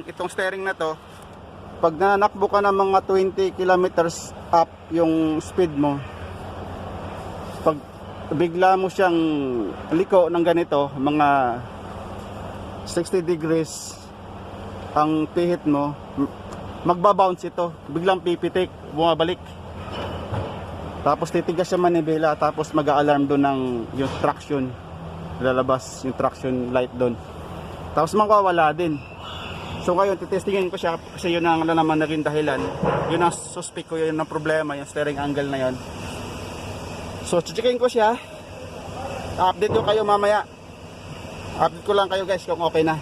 itong steering na to, pag nanakbo ka ng mga 20 kilometers up yung speed mo, pag bigla mo siyang liko ng ganito, mga 60 degrees ang pihit mo, magbabounce ito, biglang pipitik, bumabalik. Tapos titigas siya manibela, tapos mag-a-alarm doon ng yung traction, lalabas yung traction light doon. Tapos mawawala din. So ngayon titestingin ko siya kasi yun ang naman naging dahilan. Yun ang suspect ko, yun ang problema, yung steering angle na yun. So checkin ko siya. Update ko kayo mamaya. Update ko lang kayo guys kung okay na.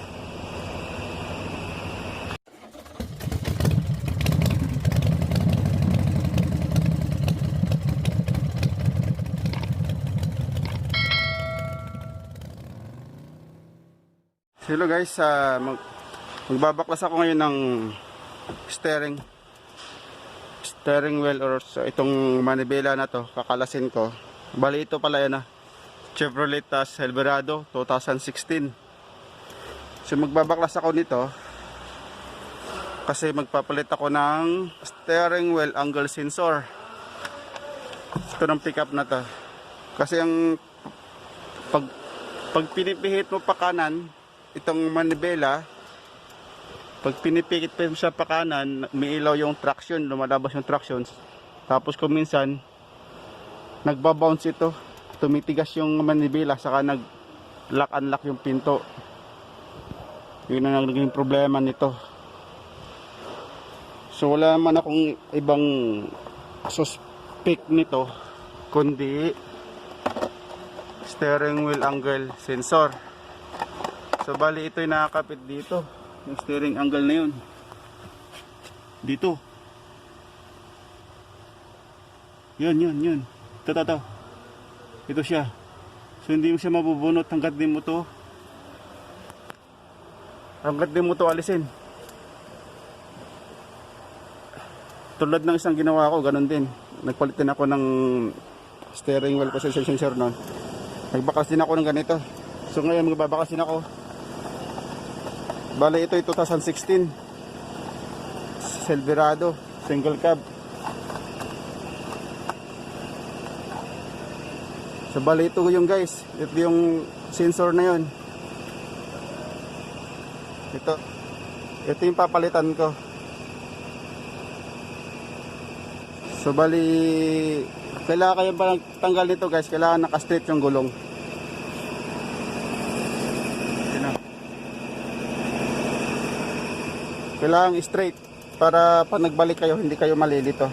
Hello guys, magbabaklas ako ngayon ng steering wheel or itong manibela na to, kakalasin ko. Bali ito pala yan Chevrolet Silverado 2016. So magbabaklas ako nito kasi magpapalit ako ng steering wheel angle sensor. Ito ng pickup na to. Kasi ang pag pinipihit mo pa kanan itong manibela, pag pinipikit mo siya pa kanan, umiilaw yung traction, lumalabas yung traction. Tapos kung minsan nagbabounce ito, tumitigas yung manibela, saka nag lock unlock yung pinto. Yun ang naging problema nito. So wala naman akong ibang suspect nito kundi steering wheel angle sensor. So bali ito yung nakakapit dito, yung steering angle na yun dito. Yun ito ito siya. So hindi mo siya mabubunot hanggat di mo to alisin. Tulad ng isang ginawa ko, ganun din. Nagpalit din ako ng steering wheel position sensor noon. Nagbakas din ako ng ganito. So ngayon magbabakas din ako. Bale ito ay 2016 Silverado single cab. So bale ito yung guys, ito yung sensor na yun. Ito yung papalitan ko. So bali kailangan kayo pa tanggal nito guys, kailangan naka-straight yung gulong. Kailangan straight para pag nagbalik kayo hindi kayo malilito.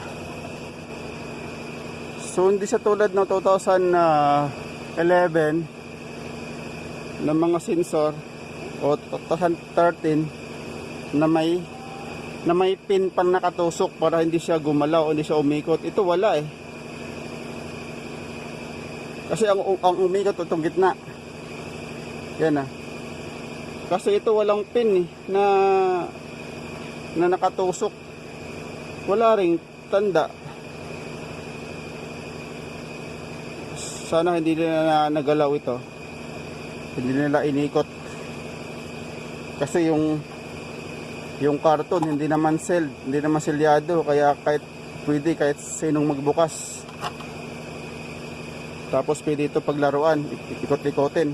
So hindi sa tulad ng 2011 ng mga sensor o 2013 na may pin pang nakatusok para hindi siya gumalaw o hindi siya umikot. Ito wala kasi ang umikot itong gitna. Yan kasi ito walang pin na nakatusok, wala ring tanda. Sana hindi nila nagalaw ito, hindi nila inikot kasi yung karton hindi naman selyado, kaya kahit sinong magbukas. Tapos pwede ito paglaruan, ikot-ikotin.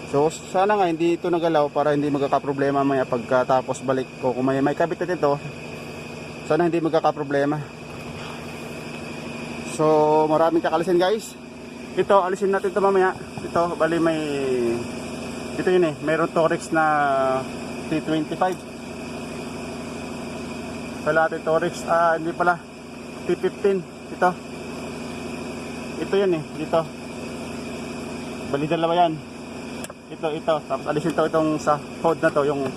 So sana nga hindi ito nagalaw para hindi magkakaproblema maya pagkatapos balik ko. Kung may kabit ito, sana hindi magkakaproblema. So maraming kakalisin guys. Ito alisin natin ito mamaya. Ito bali ito yun mayroon Torex na T25. Pala Torex, hindi pala T15. Ito yun dito. Bali dalawa yan. Ito tapos alisin itong sa hood na to, yung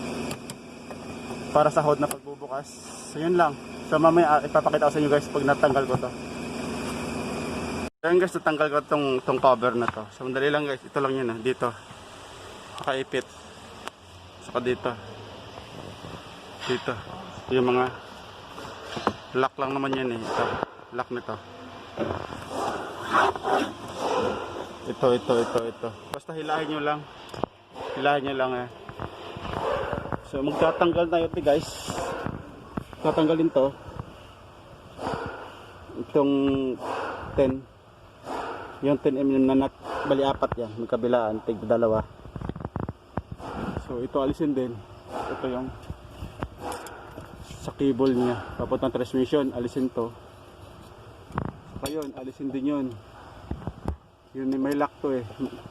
para sa hood na pagbubukas. So yun lang. So mamaya ipapakita ko sa inyo guys pag natanggal ko to. Ayan guys, natanggal ko tong cover na to. So madali lang guys, ito lang yun dito nakaipit, saka dito yung mga lock lang naman yan ito lock nito. Ito basta hilahin nyo lang So So magtatanggal tayo guys. Tatanggalin to. Itong 10. Yung 10mm na nut, bali apat yan, magkabilaan, tig dalawa. So ito alisin din. Ito yung sa cable niya, papuntang transmission, alisin to. Saka yun, alisin din yun. Yun may lock to eh.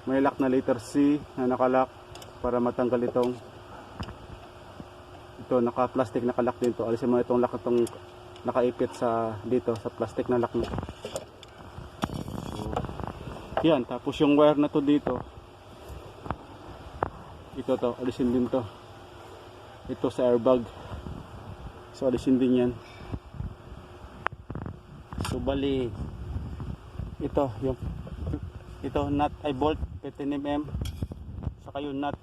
May lock na letter C na nakalock para matanggal itong ito, naka-plastic nakalock din to. Alisin mo itong lock, itong nakaipit sa dito sa plastic na lock na. Yan, tapos yung wire na to dito. Ito to, alisin din to. Ito sa airbag. So alisin din yan. So bali ito yung ito nut ay bolt 15mm. Saka yung nut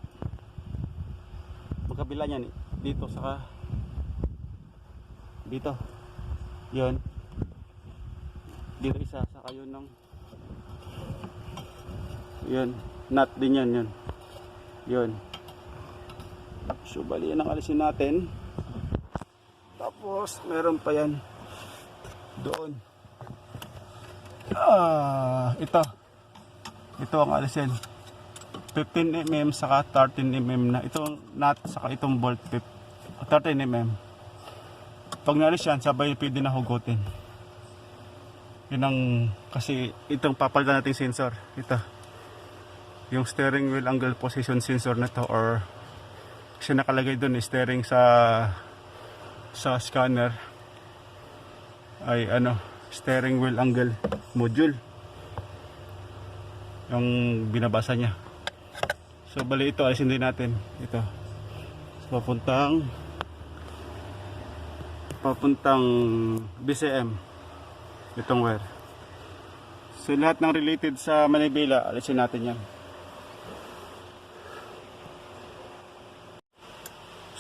magkabila niyan dito saka dito. Yun. Dito isa saka yun ng yun, nut din yan yun. Yun. So bali yan ang alisin natin. Tapos meron pa yan doon. Ito ang alisin. 15mm saka 13mm na. Itong nut saka itong bolt 13mm. Pag nalis yan, sabay pwede na hugutin. Yun ang, kasi itong papalitan nating sensor. Ito. Yung steering wheel angle position sensor na to, or kasi nakalagay dun steering sa scanner ay ano, steering wheel angle module yung binabasa niya. So bali ito alisin din natin ito. So, papuntang BCM itong wire. So lahat ng related sa manibela alisin natin yan.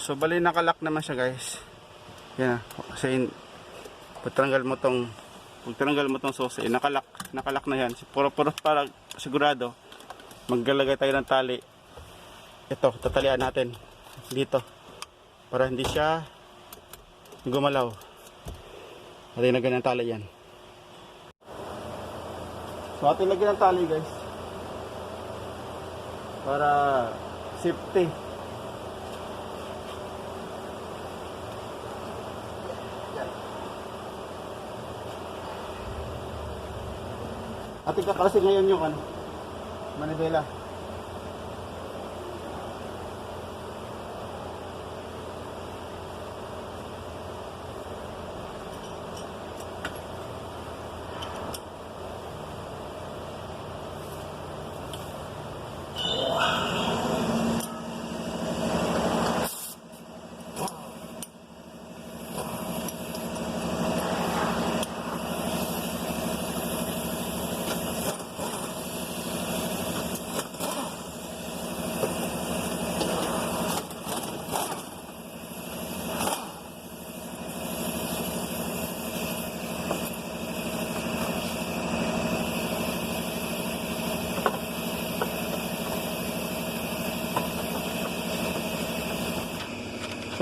So bali nakalock naman siya guys. Yan. Kasi pagtanggal mo tong susi, nakalock na yan. Puro para sigurado. Maglalagay tayo ng tali. Ito, tatalian natin dito para hindi siya gumalaw. Atin lagyan ng tali yan. So atin lagyan ng tali guys. Para safety. Ating kakalasin ngayon yung ano, manibela.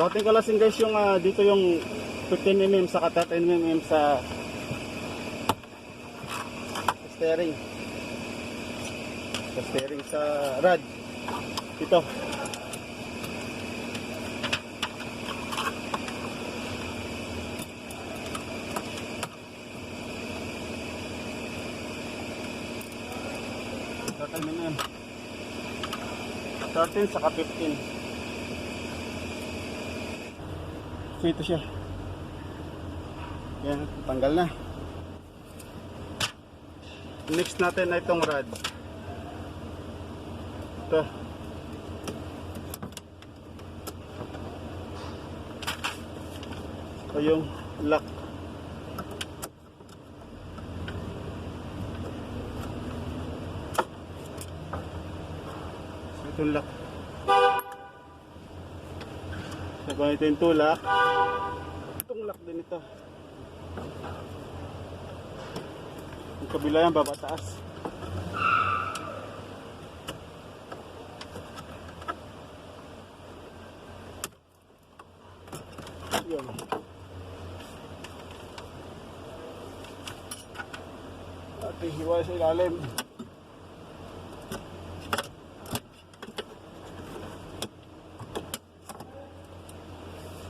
So ating kalasin guys yung dito yung 15mm sa 13mm sa steering. Sa steering sa rod. Ito. Mm. 13 saka 15. So ito siya. Yan, tanggal na. Next natin na itong rod. Ito. Ito yung lock. So ito yung lock. Sabang ito yung tulak. Itong lock din ito. Yung kabila yan, babataas. Yun. At hiwa sa ilalim.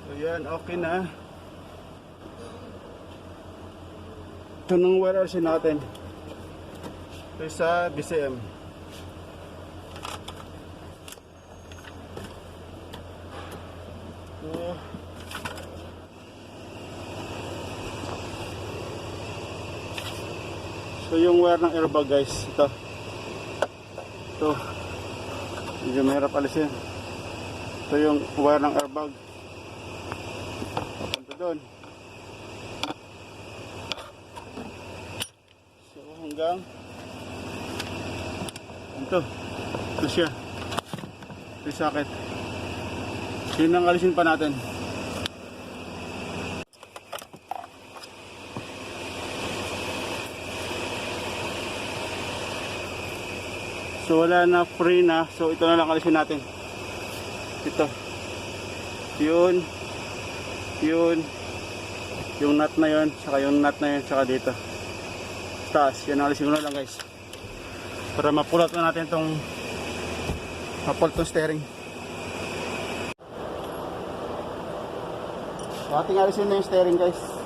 So yan, okay na. Ito nang wire RC natin. Ito sa BCM. So yung wire ng airbag guys, ito medyo mahirap alisin. Ito yung wire ng airbag papunta doon. So hanggang ito siya, ito yung socket. Yun ang alisin pa natin. So wala na, free na. So ito na lang alisin natin. Ito. Yun. Yung nut na yun. Saka yung nut na yun. Saka dito. Taas. Yan alisin ko na lang guys. Para mapulot na natin itong steering. So ating alisin na yung steering guys.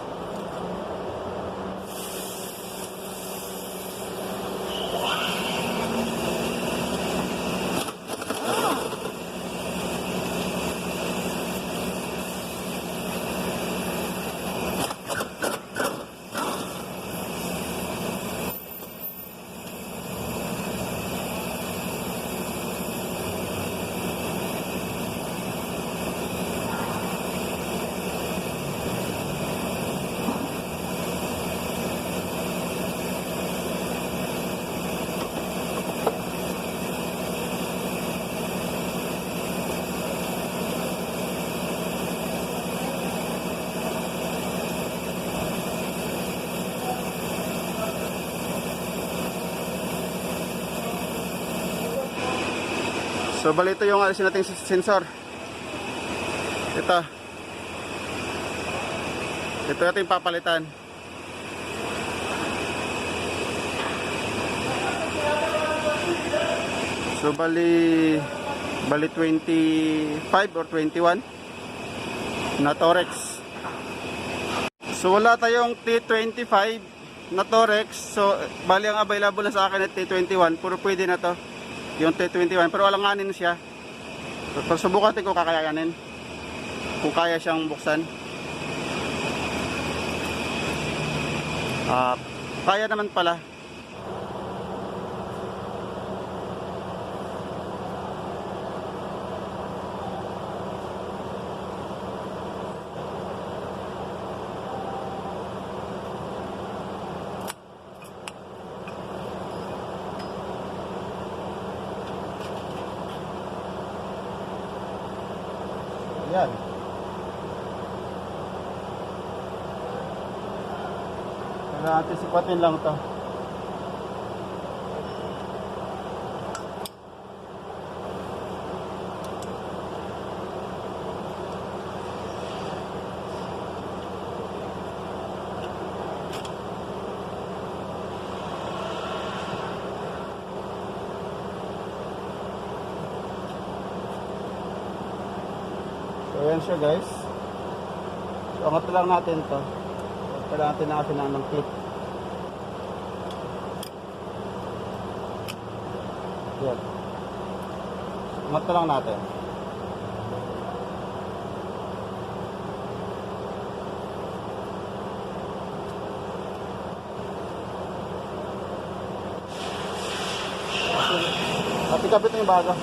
So bali ito yung alisin nating sensor. Ito natin papalitan. So bali 25 or 21 na Torex. So wala tayong T25 na Torex. So bali ang available na sa akin ay T21. Puro pwede na to yung T21, pero alanganin siya. So subukan natin kung kakayanin, kung kaya siyang buksan. Kaya naman pala. Yan. Kaya natin sipatin lang ito. So ayan siya guys. So angat lang natin to. Kailangan natin na kasi ng kit. Yan. Angat lang natin. At ikabit na yung baga.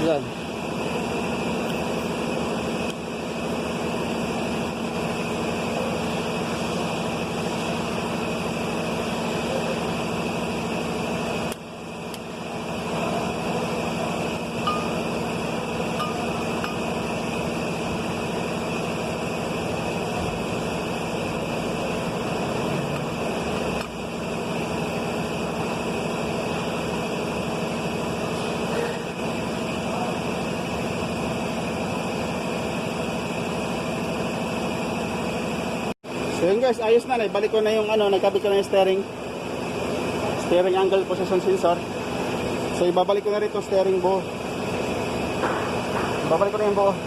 Yan. So yun guys, ayos na. Ibalik ko na yung nagkabit ko na yung steering angle position sensor. So ibabalik ko na rin itong steering buo. Babalik ko na yung buo.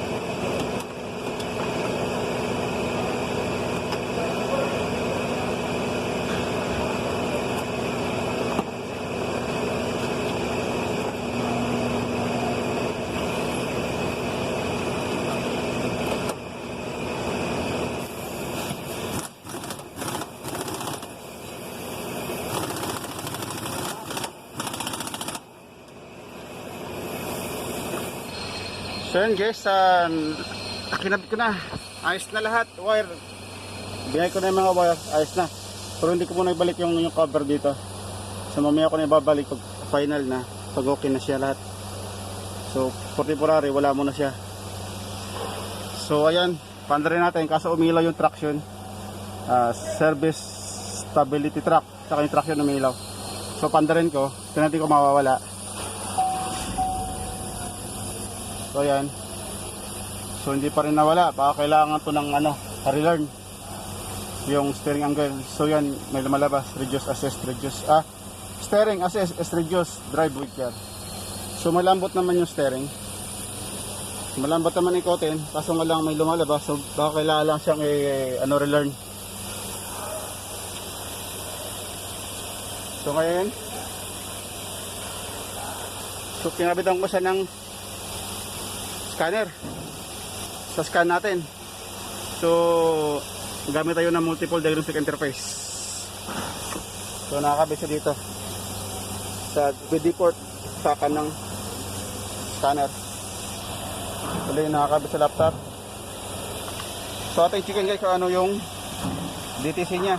So yun guys, kinabit ko na. Ayos na lahat. Wire. Binay ko na yung mga wire. Ayos na. Pero hindi ko muna ibalik yung cover dito. So mamaya ko na ibabalik pag final na. Pag okay na siya lahat. So for temporary, wala muna siya. So ayan, panda rin natin. Kaso umilaw yung traction. Service stability track. Saka yung traction umilaw. So panda rin ko. Tingnan ko mawawala. So ayan. So hindi pa rin nawala. Baka kailangan to ng relearn yung steering angle. So yan, may lumalabas. Reduce, assist, reduce. Steering, assist, reduce, drive with care. So malambot naman yung steering. Malambot naman ikotin. Kaso nga lang may lumalabas. So baka kailangan lang siyang relearn. So ngayon, so kinabitan ko siya ng scanner. Sa scan natin. So gamit tayo ng multiple diagnostic interface. So nakakabit siya dito sa PD port sa kanang scanner. Tuloy nakakabit sa laptop. So ating checkin guys kung ano yung DTC nya.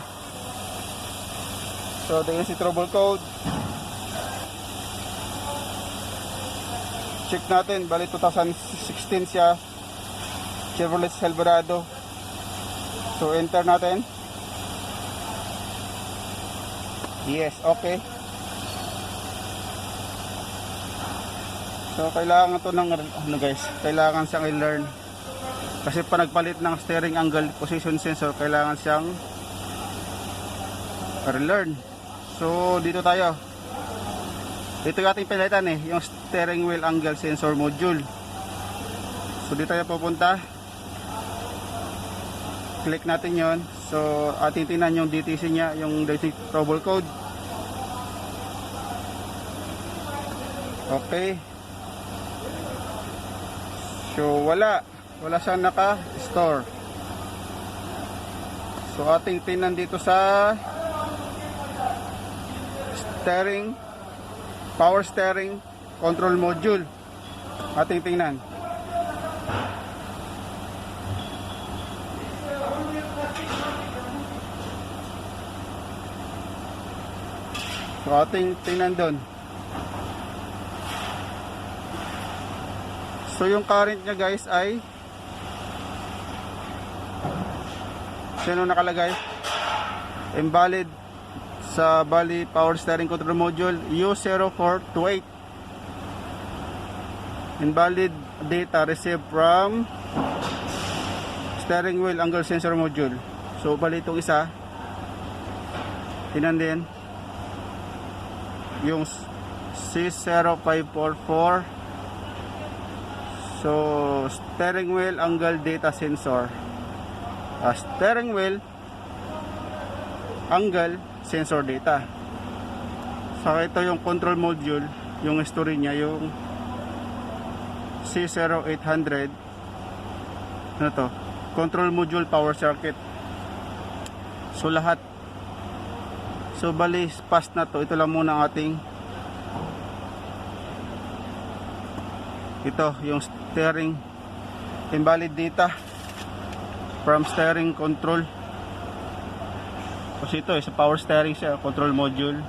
So diagnostic trouble code. Check natin, bali 2016 siya, Chevrolet Silverado. So enter natin. Yes, okay. So kailangan to ng guys, kailangan siyang i-learn. Kasi pa nagpalit ng steering angle position sensor, kailangan siyang relearn. So dito tayo. Ito yung ating pinalitan yung steering wheel angle sensor module. So dito tayo pupunta. Click natin yon. So ating tingnan yung DTC nya, yung diagnostic trouble code. Okay. So wala siyang naka-store. So ating tingnan dito sa steering power steering control module. Ating tingnan. So ating tingnan doon. So yung current niya guys ay sino nakalagay? Invalid sa bali power steering control module U0428. Invalid data received from steering wheel angle sensor module. So bali itong isa, tinan din yung C0544. So steering wheel angle data sensor, steering wheel angle sensor data. Saka ito yung control module, yung history niya, yung C0800. Ano to? Control module power circuit. So lahat. So bali pass na to. Ito lang muna ang ating ito yung steering invalid data from steering control. Kasi ito sa power steering siya, control module.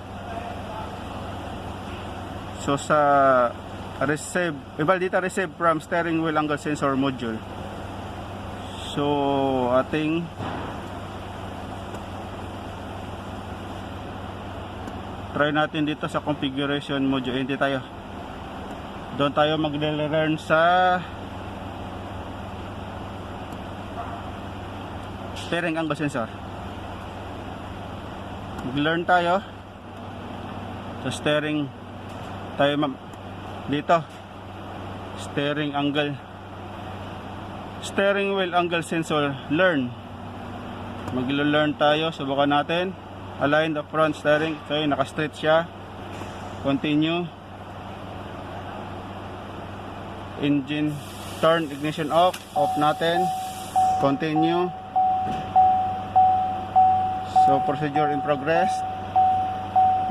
So sa receive, invalid data receive from steering wheel angle sensor module. So ating try natin dito sa configuration module. Hindi tayo. Doon tayo mag-learn sa steering angle sensor. Mag-learn tayo. So steering tayo dito. Steering angle. Steering wheel angle sensor. Learn. Mag-learn tayo. Subukan natin. Align the front steering. So yun, naka-straight siya. Continue. Engine. Turn ignition off. Off natin. Continue. So procedure in progress.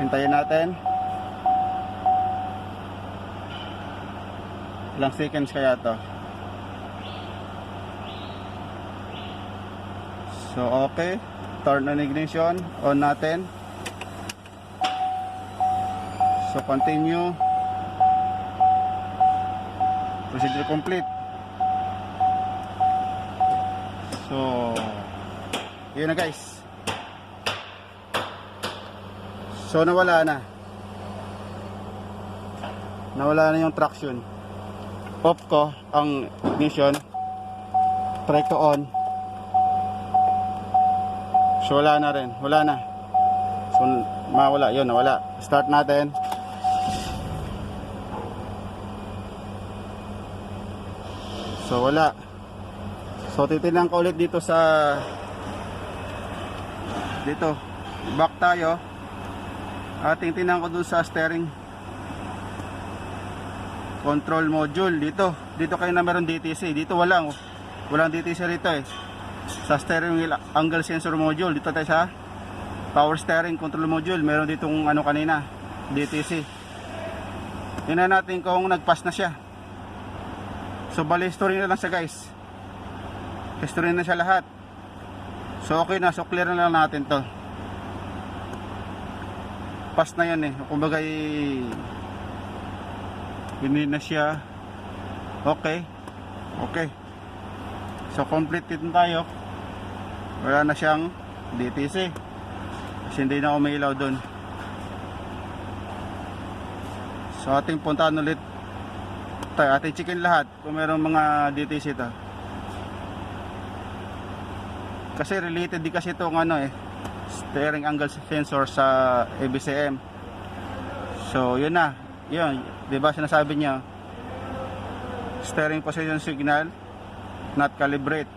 Hintayin natin. Ilang seconds kaya to? So okay. Turn on ignition. On natin. So continue. Procedure complete. So yun na guys. So nawala na. Nawala na yung traction. Off ko ang ignition. Try ko on. So wala na rin. Wala na. So mawala. Yun, nawala. Start natin. So wala. So titignan ko ulit dito sa dito. Back tayo. Ating tingnan ko dun sa steering control module dito. Dito kayo na meron DTC. Dito walang DTC rito eh. Sa steering wheel angle sensor module. Dito tayo sa power steering control module. Meron ditong ano kanina, DTC. Tingnan natin kung nagpass na siya. So bali history na lang siya guys. History na siya lahat. So okay na. So clear na lang natin to. Pass na yan eh. Kumbaga hindi na siya. Okay. Okay. So complete din tayo. Wala na siyang DTC. Kasi hindi na umilaw dun. So ating puntaan ulit tayo. Ating checkin lahat kung mayroong mga DTC ito. Kasi related din kasi itong ano eh, steering angle sensor sa ABCM. So yun na. Yun, 'di ba sinasabi niya steering position signal not calibrate.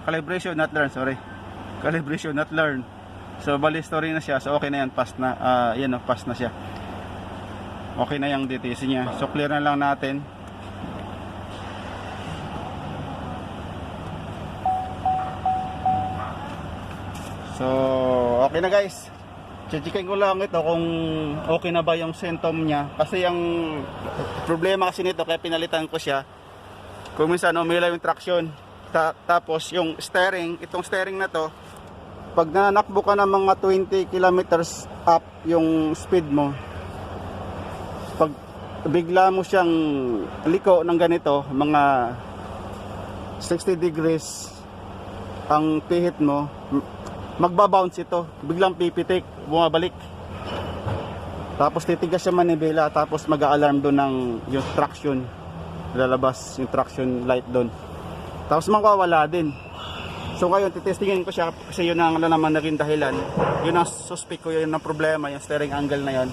Calibration not learn, sorry. Calibration not learn. So bali story na siya. So okay na yan, pass na. Yan pass na siya. Okay na yung DTC niya. So clear na lang natin. So okay na guys. Checkin ko lang ito kung okay na ba yung symptom niya. Kasi yung problema kasi nito, kaya pinalitan ko siya. Kung minsan umilaw yung traction. Tapos yung steering, itong steering na to, pag nanakbo ka ng mga 20 kilometers up yung speed mo, pag bigla mo siyang liko ng ganito, mga 60 degrees ang pihit mo, magbabounce ito, biglang pipitik, bumabalik. Tapos titigas siya manibela, tapos mag-a-alarm doon ng yung traction, lalabas yung traction light doon. Tapos mawawala din. So ngayon titestingin ko siya kasi yun ang naman naging dahilan. Yun ang suspect ko, yun ang problema, yung steering angle na yun.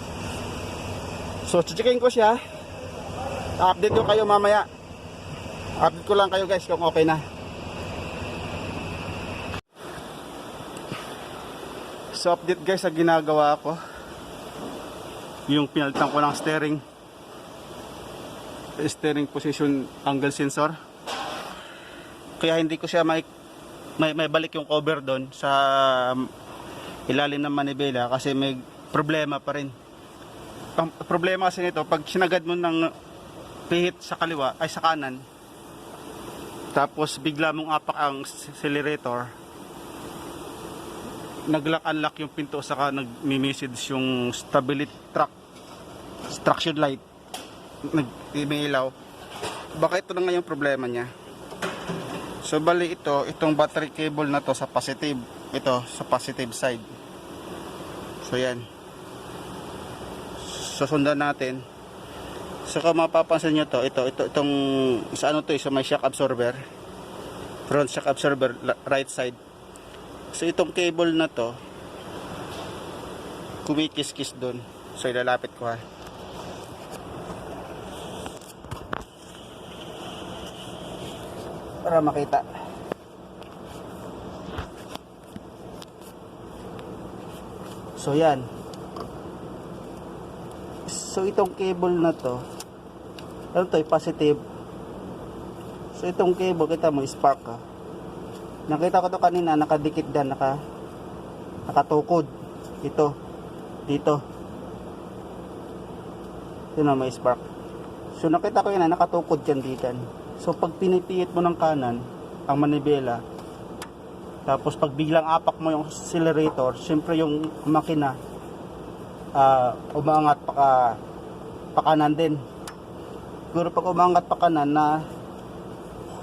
So checkin ko siya. Update ko kayo mamaya. Update ko lang kayo guys kung okay na. So update guys sa ginagawa ko. Yung pinalitan ko ng steering position angle sensor. Kaya hindi ko siya may balik yung cover doon sa ilalim ng manibela kasi may problema pa rin. Ang problema kasi nito, pag sinagad mo ng pihit sa kaliwa ay sa kanan, tapos bigla mong apak ang accelerator, nag-lock-unlock yung pinto, saka nag-message yung stability traction light, nag-imilaw. Baka ito na nga yung problema niya. So bali itong battery cable na to sa positive, ito sa positive side. So yan, susundan natin. So kung mapapansin nyo to, itong sa ano to, sa may shock absorber, front shock absorber right side. So itong cable na to, kumikis-kis dun. So ilalapit ko ha. Para makita. So yan. So itong cable na to, ano to, positive. So itong cable, kita mo, spark ha. Nakita ko to kanina, nakadikit dan, nakatukod. Ito, dito. Ito na, may spark. So nakita ko yun na, nakatukod dyan dito. So pag pinipihit mo ng kanan, ang manibela, tapos pag biglang apak mo yung accelerator, syempre yung makina, umangat pa kanan din. Pero pag umangat pa kanan,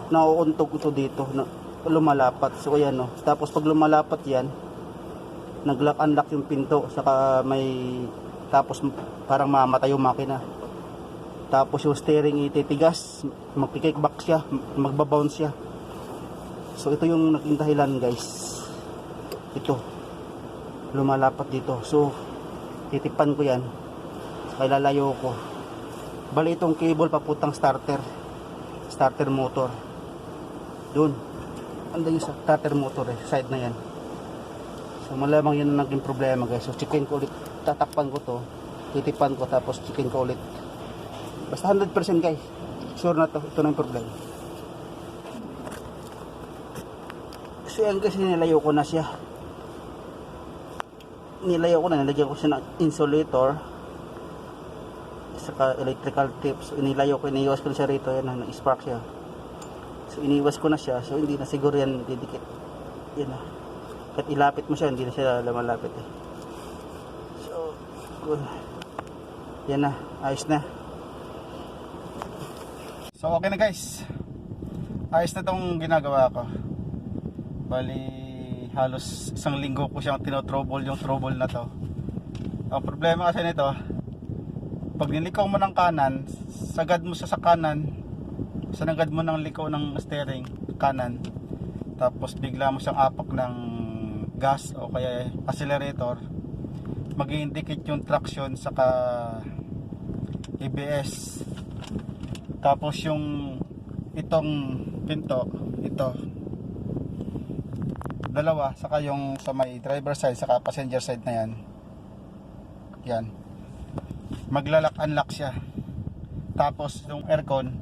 nauuntog ito dito, lumalapat. So ayan no. Tapos pag lumalapat yan, nag-lock unlock yung pinto, saka tapos parang mamatay yung makina. Tapos yung steering ititigas, magki-kickback siya, magbabounce siya. So ito yung naging dahilan guys. Ito, lumalapat dito. So titipan ko yan, saka ilalayo ko. Bali itong cable papuntang starter motor. Doon, ando yung starter motor side na yan. So malamang yun ang naging problema guys. So checkin ko ulit, tatakpan ko to, titipan ko, tapos checkin ko ulit. Basta 100% guys, sure na to, ito na yung problema. So yan guys, nilayo ko na siya. Nilagyan ko siya ng insulator, saka electrical tips. So inilayo ko, iniiwas ko na siya rito, yan na, spark siya. So iniwas ko na siya, so hindi na siguro yan didikit. Yan na. Kahit ilapit mo siya, hindi na siya lumalapit eh. So, good. Yan na, ayos na. So okay na guys. Ayos na tong ginagawa ko. Bali, halos isang linggo ko siyang tinotrouble yung trouble na to. Ang problema kasi nito, pag nilikaw mo ng kanan, sagad mo sa kanan, sanagad mo ng liko ng steering kanan, tapos bigla mo siyang apak ng gas o kaya accelerator, mag-indicate yung traction saka ABS. Tapos yung itong pinto, ito dalawa, saka yung sa may driver side saka passenger side na yan, maglalak unlock siya. Tapos yung aircon,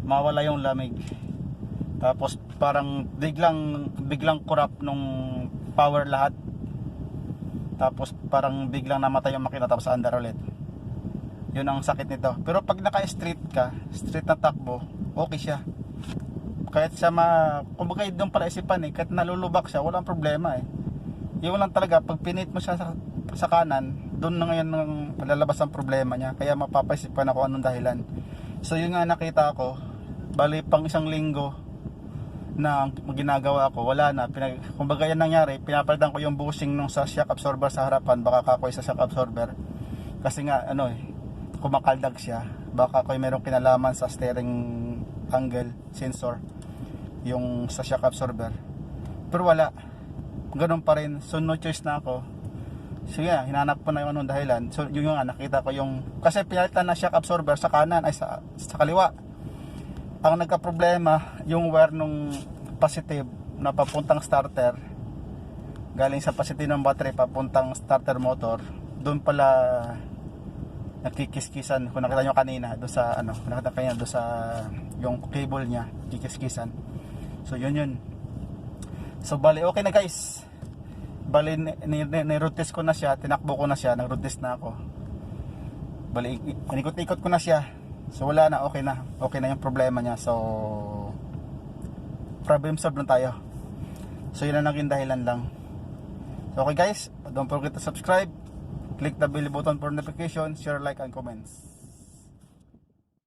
mawala yung lamig. Tapos parang biglang corrupt nung power lahat. Tapos parang biglang namatay yung makina, tapos andar ulit. Yun ang sakit nito. Pero pag naka-street ka, street na takbo, okay siya. Kahit siya kumbaga doon pala isipan eh, kahit nalulubak siya, walang problema eh. Yun lang talaga, pag pinit mo siya sa kanan, doon na ngayon nang lalabas ang problema niya. Kaya mapapaisipan ako anong dahilan. So yun nga nakita ko, bali pang isang linggo na ang ginagawa ko, wala na. Kumbaga yan nangyari, pinapalitan ko yung bushing nung sa shock absorber sa harapan, baka kakoy sa shock absorber. Kasi nga kumakaldag siya, baka kakoy merong kinalaman sa steering angle sensor, yung sa shock absorber. Pero wala, ganun pa rin. So no choice na ako. So yeah, hinanap ko na yung anong dahilan. So yun nga, nakita ko yung, kasi pinalitan na shock absorber sa kanan, ay sa kaliwa. Ang nagka-problema, yung wire nung positive na papuntang starter, galing sa positive ng battery papuntang starter motor, doon pala nagkikiskisan. Kung nakita nyo kanina, doon sa nakita kanina doon sa yung cable niya, kikiskisan. So yun. So bali okay na guys. Bali ni-route test ko na siya, tinakbo ko na siya, nag-route test na ako. Bali inikot-ikot ko na siya. So wala na, okay na yung problema niya. So problem solved na tayo. So yun ang naging dahilan lang. So okay guys, don't forget to subscribe, click the bell button for notification, share, like, and comments.